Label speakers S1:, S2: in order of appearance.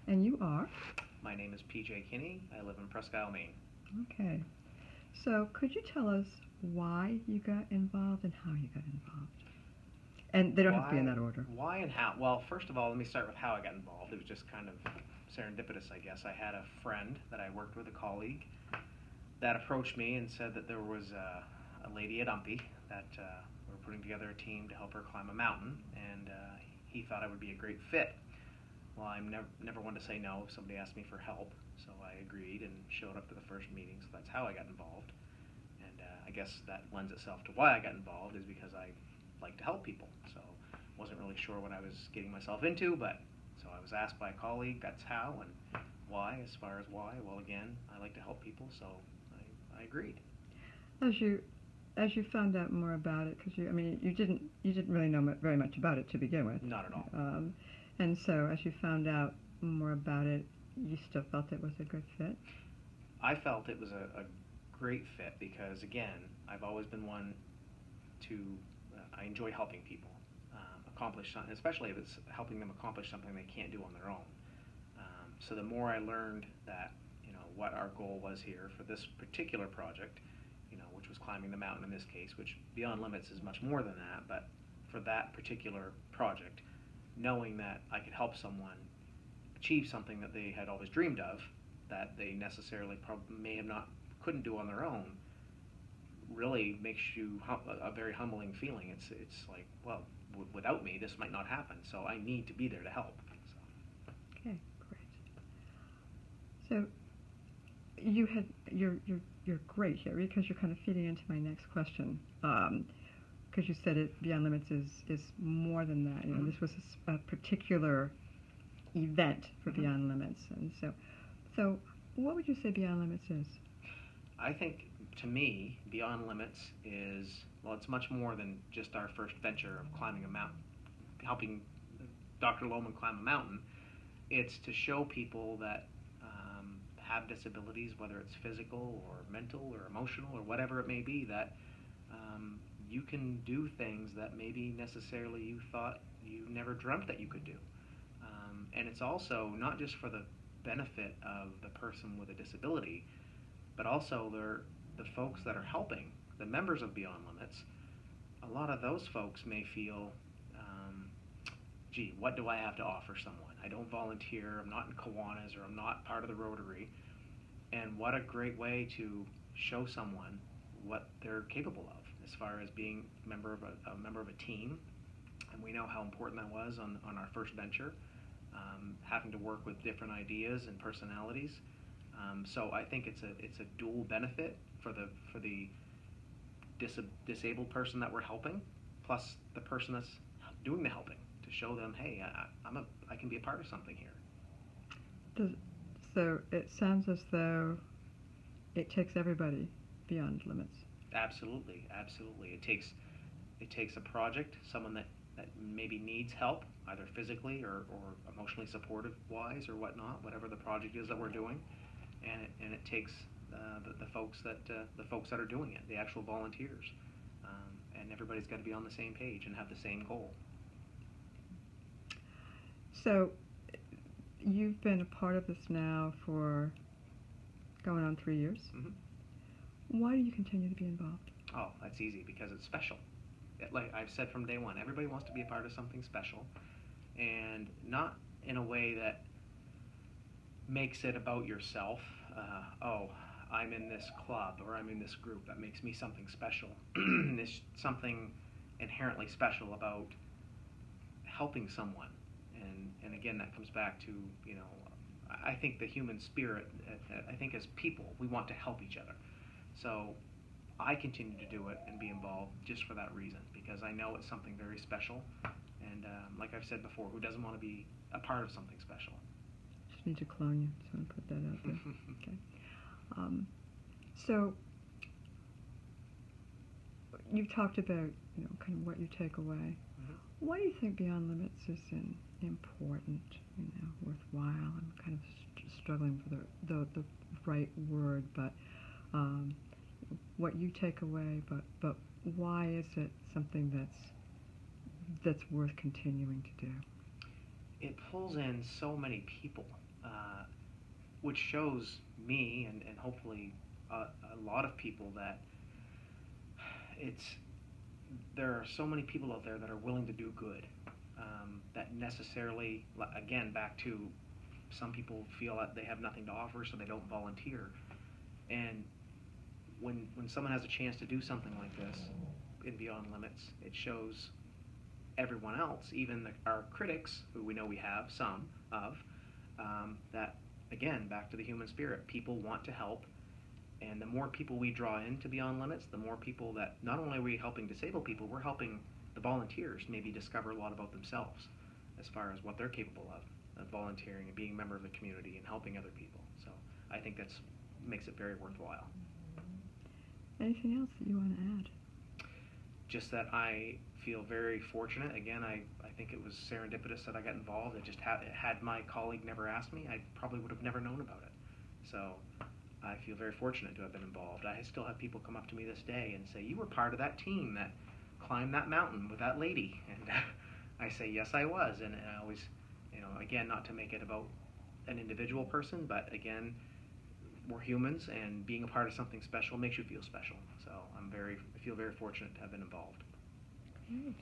S1: And you are?
S2: My name is P.J. Kinney. I live in Presque Isle, Maine.
S1: Okay. So could you tell us why you got involved and how you got involved? And they don't have to be in
S2: Why,
S1: that order.
S2: why and how? Well, first of all, let me start with how I got involved. It was just kind of serendipitous, I guess. I had a friend that I worked with, a colleague, that approached me and said that there was a lady at Umpy that we were putting together a team to help her climb a mountain, and he thought I would be a great fit. Well, I'm never one to say no if somebody asked me for help, so I agreed and showed up to the first meeting, so that's how I got involved. And I guess that lends itself to why I got involved, is because I like to help people. So wasn't really sure what I was getting myself into, but so I was asked by a colleague, that's how, and why, as far as why, well, again, I like to help people, so I agreed.
S1: As you as you found out more about it, because you didn't really know very much about it to begin with.
S2: Not at all.
S1: And so as you found out more about it, you still felt it was a good fit.
S2: I felt it was a great fit because, again, I've always been one to, I enjoy helping people accomplish something, especially if it's helping them accomplish something they can't do on their own. So the more I learned that, what our goal was here for this particular project, which was climbing the mountain in this case, which Beyond Limits is much more than that, but for that particular project, knowing that I could help someone achieve something that they had always dreamed of, that they necessarily may have not couldn't do on their own, really makes you a very humbling feeling. It's like, well, without me, this might not happen. So I need to be there to help. So.
S1: Okay, great. So you're great here because you're kind of feeding into my next question. Because you said it, Beyond Limits is more than that. This was a particular event for Beyond Limits, and so what would you say Beyond Limits is?
S2: I think, to me, Beyond Limits is, well, it's much more than just our first venture of climbing a mountain, helping Dr. Lohman climb a mountain. It's to show people that have disabilities, whether it's physical or mental or emotional or whatever it may be, that you can do things that maybe necessarily you thought you never dreamt that you could do. And it's also not just for the benefit of the person with a disability, but also the folks that are helping, the members of Beyond Limits. A lot of those folks may feel, gee, what do I have to offer someone? I don't volunteer, I'm not in Kiwanis, or I'm not part of the Rotary. And what a great way to show someone what they're capable of as far as being a member of a team. And we know how important that was on our first venture, having to work with different ideas and personalities. So I think it's a dual benefit for the disabled person that we're helping, plus the person that's doing the helping, to show them, hey, I can be a part of something here.
S1: So it sounds as though it takes everybody beyond limits.
S2: Absolutely, absolutely. It takes a project, someone that maybe needs help, either physically or emotionally supportive wise or whatnot, whatever the project is that we're doing, and it takes the folks that are doing it, the actual volunteers, and everybody's got to be on the same page and have the same goal.
S1: So you've been a part of this now for going on 3 years.
S2: Mm-hmm.
S1: Why do you continue to be involved?
S2: Oh, that's easy, because it's special. Like I've said from day one, everybody wants to be a part of something special, and not in a way that makes it about yourself. Oh, I'm in this club or I'm in this group, that makes me something special. There's something inherently special about helping someone, and again, that comes back to, I think the human spirit. I think as people, we want to help each other. So I continue to do it and be involved just for that reason, because I know it's something very special, and like I've said before, who doesn't want to be a part of something special?
S1: Just need to clone you, so I'm going to put that out there. Okay. So you've talked about, kind of what you take away.
S2: Mm-hmm.
S1: Why do you think Beyond Limits is important, worthwhile? I'm kind of struggling for the right word, but what you take away, but why is it something that's worth continuing to do?
S2: It pulls in so many people which shows me and hopefully a lot of people that it's there are so many people out there that are willing to do good. That necessarily, again, back to some people feel that they have nothing to offer, so they don't volunteer. And when someone has a chance to do something like this in Beyond Limits, it shows everyone else, even our critics, who we know we have some of, that, again, back to the human spirit, people want to help. And the more people we draw into Beyond Limits, the more people that not only are we helping disabled people, we're helping the volunteers maybe discover a lot about themselves as far as what they're capable of volunteering and being a member of the community and helping other people. So I think that's makes it very worthwhile.
S1: Anything else that you want to add?
S2: Just that I feel very fortunate. Again, I think it was serendipitous that I got involved. It just had my colleague never asked me, I probably would have never known about it. So I feel very fortunate to have been involved. I still have people come up to me this day and say, "You were part of that team that climbed that mountain with that lady." And I say, "Yes, I was." And I always, again, not to make it about an individual person, but again, we're humans, and being a part of something special makes you feel special. So I feel very fortunate to have been involved.
S1: Great.